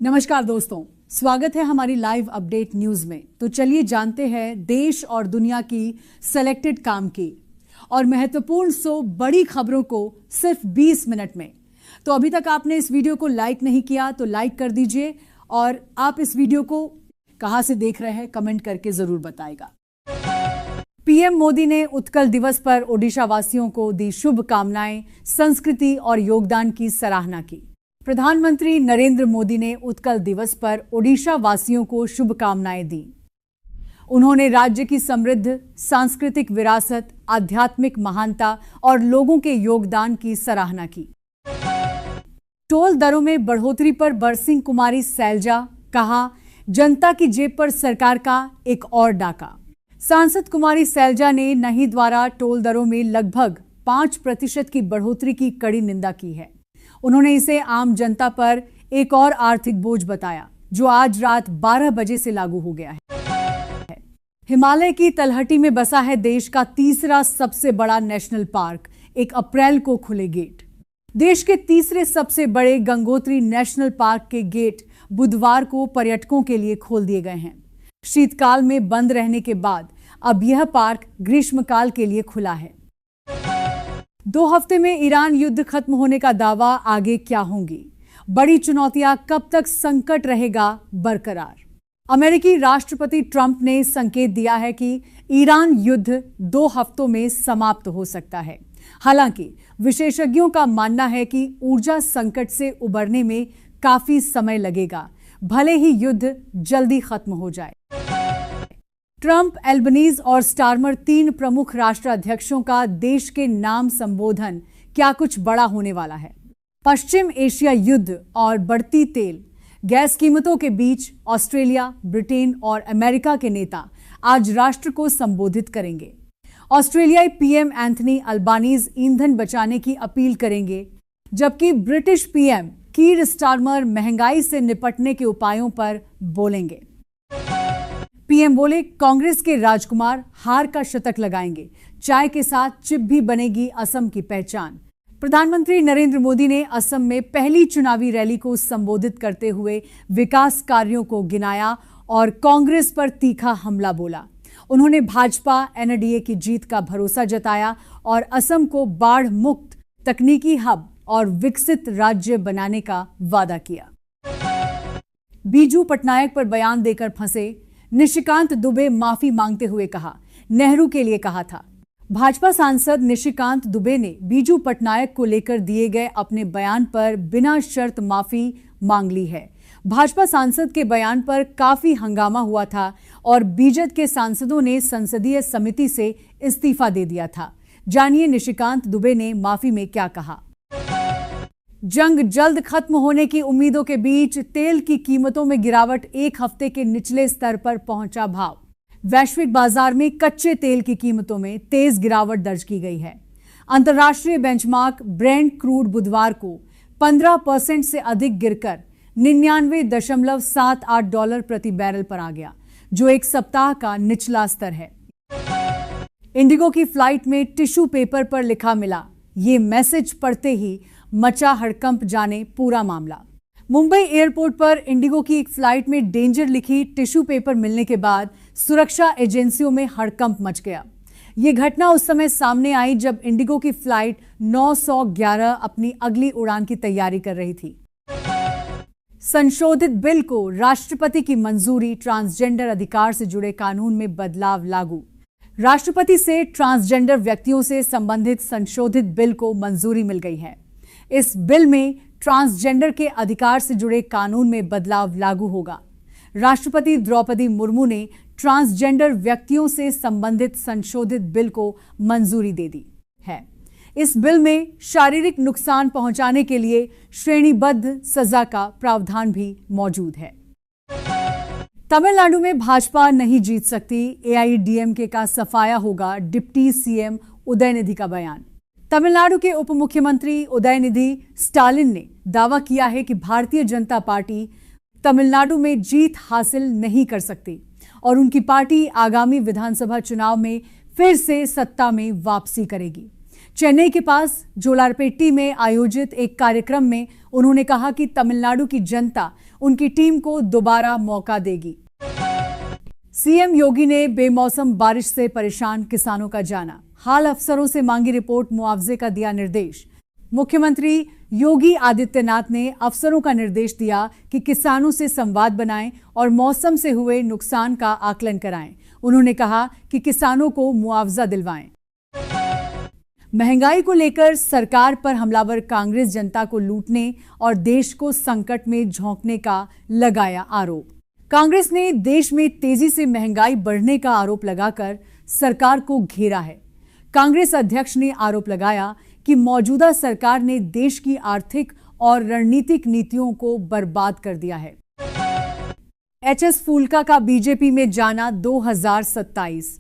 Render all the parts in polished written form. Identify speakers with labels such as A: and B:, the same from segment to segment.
A: नमस्कार दोस्तों, स्वागत है हमारी लाइव अपडेट न्यूज में। तो चलिए जानते हैं देश और दुनिया की सेलेक्टेड काम की और महत्वपूर्ण 100 बड़ी खबरों को सिर्फ 20 मिनट में। तो अभी तक आपने इस वीडियो को लाइक नहीं किया तो लाइक कर दीजिए और आप इस वीडियो को कहां से देख रहे हैं कमेंट करके जरूर बताएगा। पीएम मोदी ने उत्कल दिवस पर ओडिशा वासियों को दी शुभकामनाएं, संस्कृति और योगदान की सराहना की। प्रधानमंत्री नरेंद्र मोदी ने उत्कल दिवस पर ओडिशा वासियों को शुभकामनाएं दी। उन्होंने राज्य की समृद्ध सांस्कृतिक विरासत, आध्यात्मिक महानता और लोगों के योगदान की सराहना की। टोल दरों में बढ़ोतरी पर बरसिंह कुमारी सैलजा, कहा जनता की जेब पर सरकार का एक और डाका। सांसद कुमारी सैलजा ने नही द्वारा टोल दरों में लगभग 5% की बढ़ोतरी की कड़ी निंदा की है। उन्होंने इसे आम जनता पर एक और आर्थिक बोझ बताया, जो आज रात 12 बजे से लागू हो गया है। हिमालय की तलहटी में बसा है देश का तीसरा सबसे बड़ा नेशनल पार्क। 1 अप्रैल को खुले गेट। देश के तीसरे सबसे बड़े गंगोत्री नेशनल पार्क के गेट बुधवार को पर्यटकों के लिए खोल दिए गए हैं। शीतकाल में बंद रहने के बाद अब यह पार्क ग्रीष्मकाल के लिए खुला है। 2 हफ्ते में ईरान युद्ध खत्म होने का दावा, आगे क्या होंगी बड़ी चुनौतियां, कब तक संकट रहेगा बरकरार। अमेरिकी राष्ट्रपति ट्रंप ने संकेत दिया है कि ईरान युद्ध 2 हफ्तों में समाप्त हो सकता है। हालांकि विशेषज्ञों का मानना है कि ऊर्जा संकट से उबरने में काफी समय लगेगा, भले ही युद्ध जल्दी खत्म हो जाए। ट्रंप, एल्बनीज और स्टारमर 3 प्रमुख राष्ट्राध्यक्षों का देश के नाम संबोधन क्या कुछ बड़ा होने वाला है। पश्चिम एशिया युद्ध और बढ़ती तेल गैस कीमतों के बीच ऑस्ट्रेलिया, ब्रिटेन और अमेरिका के नेता आज राष्ट्र को संबोधित करेंगे। ऑस्ट्रेलियाई पीएम एंथनी अल्बानीज ईंधन बचाने की अपील करेंगे, जबकि ब्रिटिश पीएम कीर स्टारमर महंगाई से निपटने के उपायों पर बोलेंगे। पीएम बोले, कांग्रेस के राजकुमार हार का शतक लगाएंगे, चाय के साथ चिप भी बनेगी असम की पहचान। प्रधानमंत्री नरेंद्र मोदी ने असम में पहली चुनावी रैली को संबोधित करते हुए विकास कार्यों को गिनाया और कांग्रेस पर तीखा हमला बोला। उन्होंने भाजपा एनडीए की जीत का भरोसा जताया और असम को बाढ़ मुक्त, तकनीकी हब और विकसित राज्य बनाने का वादा किया। बीजू पटनायक पर बयान देकर फंसे निशिकांत दुबे माफी मांगते हुए कहा, नेहरू के लिए कहा था। भाजपा सांसद निशिकांत दुबे ने बीजू पटनायक को लेकर दिए गए अपने बयान पर बिना शर्त माफी मांग ली है। भाजपा सांसद के बयान पर काफी हंगामा हुआ था और बीजेपी के सांसदों ने संसदीय समिति से इस्तीफा दे दिया था। जानिए निशिकांत दुबे ने माफी में क्या कहा। जंग जल्द खत्म होने की उम्मीदों के बीच तेल की कीमतों में गिरावट, 1 हफ्ते के निचले स्तर पर पहुंचा भाव। वैश्विक बाजार में कच्चे तेल की कीमतों में तेज गिरावट दर्ज की गई है। अंतर्राष्ट्रीय बेंचमार्क ब्रेंट क्रूड बुधवार को 15% से अधिक गिरकर $99.78 प्रति बैरल पर आ गया, जो एक सप्ताह का निचला स्तर है। इंडिगो की फ्लाइट में टिश्यू पेपर पर लिखा मिला, ये मैसेज पढ़ते ही मचा हड़कंप, जाने पूरा मामला। मुंबई एयरपोर्ट पर इंडिगो की एक फ्लाइट में डेंजर लिखी टिश्यू पेपर मिलने के बाद सुरक्षा एजेंसियों में हड़कंप मच गया। ये घटना उस समय सामने आई जब इंडिगो की फ्लाइट 911 अपनी अगली उड़ान की तैयारी कर रही थी। संशोधित बिल को राष्ट्रपति की मंजूरी, ट्रांसजेंडर अधिकार से जुड़े कानून में बदलाव लागू। राष्ट्रपति से ट्रांसजेंडर व्यक्तियों से संबंधित संशोधित बिल को मंजूरी मिल गई है। इस बिल में ट्रांसजेंडर के अधिकार से जुड़े कानून में बदलाव लागू होगा। राष्ट्रपति द्रौपदी मुर्मू ने ट्रांसजेंडर व्यक्तियों से संबंधित संशोधित बिल को मंजूरी दे दी है। इस बिल में शारीरिक नुकसान पहुंचाने के लिए श्रेणीबद्ध सजा का प्रावधान भी मौजूद है। तमिलनाडु में भाजपा नहीं जीत सकती, एआईएडीएमके का सफाया होगा, डिप्टी सीएम उदयनिधि का बयान। तमिलनाडु के उप मुख्यमंत्री उदयनिधि स्टालिन ने दावा किया है कि भारतीय जनता पार्टी तमिलनाडु में जीत हासिल नहीं कर सकती और उनकी पार्टी आगामी विधानसभा चुनाव में फिर से सत्ता में वापसी करेगी। चेन्नई के पास जोलारपेट्टी में आयोजित एक कार्यक्रम में उन्होंने कहा कि तमिलनाडु की जनता उनकी टीम को दोबारा मौका देगी। सीएम योगी ने बेमौसम बारिश से परेशान किसानों का जाना, हाल अफसरों से मांगी रिपोर्ट, मुआवजे का दिया निर्देश। मुख्यमंत्री योगी आदित्यनाथ ने अफसरों का निर्देश दिया कि किसानों से संवाद बनाएं और मौसम से हुए नुकसान का आकलन कराएं। उन्होंने कहा कि किसानों को मुआवजा दिलवाएं। महंगाई को लेकर सरकार पर हमलावर कांग्रेस जनता को लूटने और देश को संकट में झोंकने का लगाया आरोप। कांग्रेस ने देश में तेजी से महंगाई बढ़ने का आरोप लगाकर सरकार को घेरा है। कांग्रेस अध्यक्ष ने आरोप लगाया कि मौजूदा सरकार ने देश की आर्थिक और रणनीतिक नीतियों को बर्बाद कर दिया है। एचएस फूलका का बीजेपी में जाना 2027।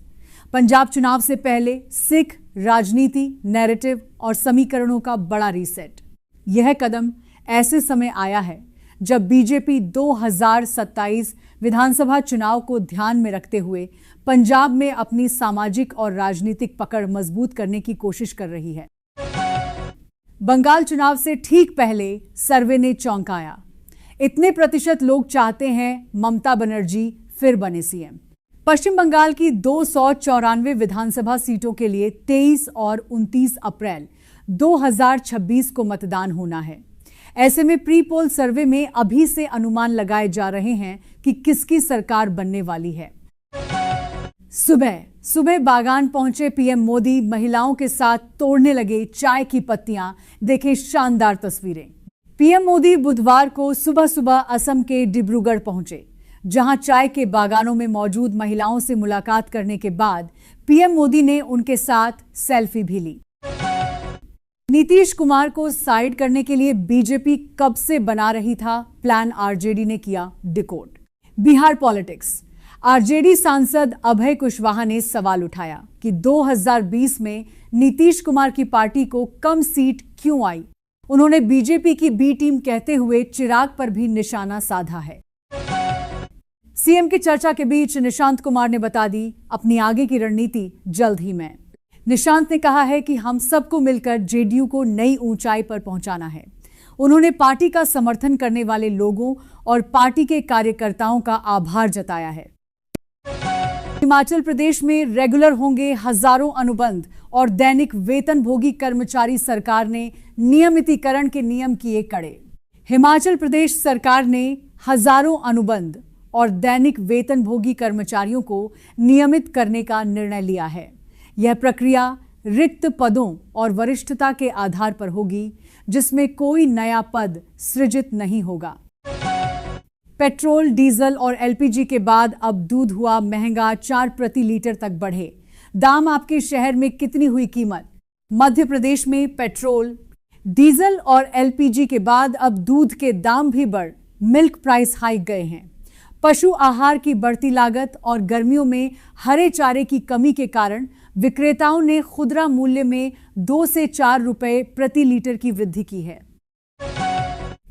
A: पंजाब चुनाव से पहले सिख राजनीति, नैरेटिव और समीकरणों का बड़ा रीसेट। यह कदम ऐसे समय आया है जब बीजेपी 2027 विधानसभा चुनाव को ध्यान में रखते हुए पंजाब में अपनी सामाजिक और राजनीतिक पकड़ मजबूत करने की कोशिश कर रही है। बंगाल चुनाव से ठीक पहले सर्वे ने चौंकाया। इतने प्रतिशत लोग चाहते हैं ममता बनर्जी फिर बने सीएम। पश्चिम बंगाल की 294 विधानसभा सीटों के लिए 23 और 29 अप्रैल 2026 को मतदान होना है। ऐसे में प्री पोल सर्वे में अभी से अनुमान लगाए जा रहे हैं कि किसकी सरकार बनने वाली है। सुबह बागान पहुंचे पीएम मोदी, महिलाओं के साथ तोड़ने लगे चाय की पत्तियां। देखें शानदार तस्वीरें। पीएम मोदी बुधवार को सुबह सुबह असम के डिब्रूगढ़ पहुंचे, जहां चाय के बागानों में मौजूद महिलाओं से मुलाकात करने के बाद पीएम मोदी ने उनके साथ सेल्फी भी ली। नीतीश कुमार को साइड करने के लिए बीजेपी कब से बना रही था प्लान, आरजेडी ने किया डिकोड। बिहार पॉलिटिक्स। आरजेडी सांसद अभय कुशवाहा ने सवाल उठाया कि 2020 में नीतीश कुमार की पार्टी को कम सीट क्यों आई। उन्होंने बीजेपी की बी टीम कहते हुए चिराग पर भी निशाना साधा है। सीएम की चर्चा के बीच निशांत कुमार ने बता दी अपनी आगे की रणनीति जल्द ही में। निशांत ने कहा है कि हम सबको मिलकर जेडीयू को नई ऊंचाई पर पहुंचाना है। उन्होंने पार्टी का समर्थन करने वाले लोगों और पार्टी के कार्यकर्ताओं का आभार जताया है। हिमाचल प्रदेश में रेगुलर होंगे हजारों अनुबंध और दैनिक वेतनभोगी कर्मचारी। सरकार ने नियमितीकरण के नियम किए कड़े। हिमाचल प्रदेश सरकार ने हजारों अनुबंध और दैनिक वेतनभोगी कर्मचारियों को नियमित करने का निर्णय लिया है। यह प्रक्रिया रिक्त पदों और वरिष्ठता के आधार पर होगी, जिसमें कोई नया पद सृजित नहीं होगा। पेट्रोल, डीजल और एलपीजी के बाद अब दूध हुआ महंगा, 4 प्रति लीटर तक बढ़े। दाम आपके शहर में कितनी हुई कीमत? मध्य प्रदेश में पेट्रोल, डीजल और एलपीजी के बाद अब दूध के दाम भी बढ़ मिल्क प्राइस हाइक गए हैं। पशु आहार की बढ़ती लागत और गर्मियों में हरे चारे की कमी के कारण विक्रेताओं ने खुदरा मूल्य में 2 से 4 रुपए प्रति लीटर की वृद्धि की है।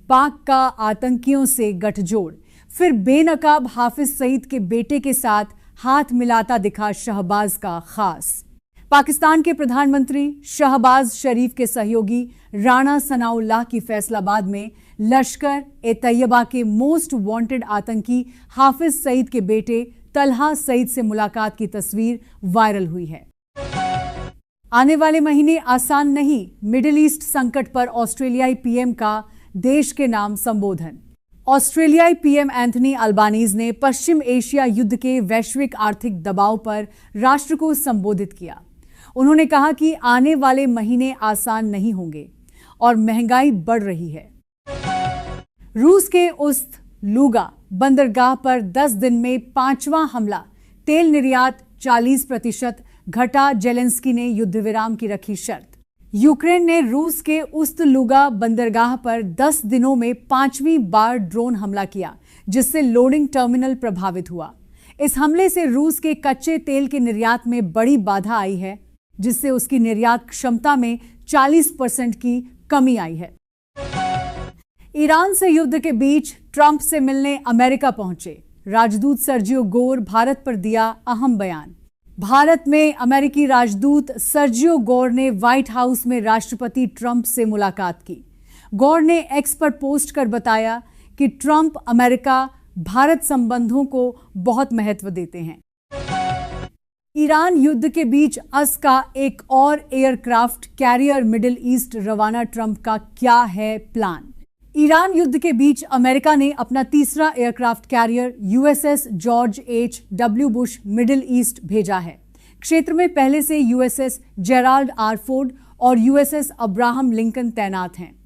A: पाक का आतंकियों से गठजोड़, फिर बेनकाब हाफिज सईद के बेटे के साथ हाथ मिलाता दिखा शहबाज का खास। पाकिस्तान के प्रधानमंत्री शहबाज शरीफ के सहयोगी राणा सनाउल्लाह की फैसलाबाद में लश्कर ए तैयबा के मोस्ट वांटेड आतंकी हाफिज सईद के बेटे तलहा सईद से मुलाकात की तस्वीर वायरल हुई है। आने वाले महीने आसान नहीं, मिडिल ईस्ट संकट पर ऑस्ट्रेलियाई पीएम का देश के नाम संबोधन। ऑस्ट्रेलियाई पीएम एंथनी अल्बानीज ने पश्चिम एशिया युद्ध के वैश्विक आर्थिक दबाव पर राष्ट्र को संबोधित किया। उन्होंने कहा कि आने वाले महीने आसान नहीं होंगे और महंगाई बढ़ रही है। रूस के उस्त लूगा बंदरगाह पर 10 दिन में 5वां हमला, तेल निर्यात 40% घटा। जेलेंस्की ने युद्ध विराम की रखी शर्त। यूक्रेन ने रूस के उस्त लूगा बंदरगाह पर 10 दिनों में 5वीं बार ड्रोन हमला किया, जिससे लोडिंग टर्मिनल प्रभावित हुआ। इस हमले से रूस के कच्चे तेल के निर्यात में बड़ी बाधा आई है, जिससे उसकी निर्यात क्षमता में 40% की कमी आई है। ईरान से युद्ध के बीच ट्रंप से मिलने अमेरिका पहुंचे राजदूत सर्जियो गोर, भारत पर दिया अहम बयान। भारत में अमेरिकी राजदूत सर्जियो गोर ने व्हाइट हाउस में राष्ट्रपति ट्रंप से मुलाकात की। गोर ने एक्स पर पोस्ट कर बताया कि ट्रंप अमेरिका भारत संबंधों को बहुत महत्व देते हैं। ईरान युद्ध के बीच अस का एक और एयरक्राफ्ट कैरियर मिडिल ईस्ट रवाना, ट्रंप का क्या है प्लान? ईरान युद्ध के बीच अमेरिका ने अपना तीसरा aircraft carrier USS George H.W. Bush middle east भेजा है। क्षेत्र में पहले से यूएसएस जेराल्ड आर फोर्ड और यूएसएस अब्राहम लिंकन तैनात हैं।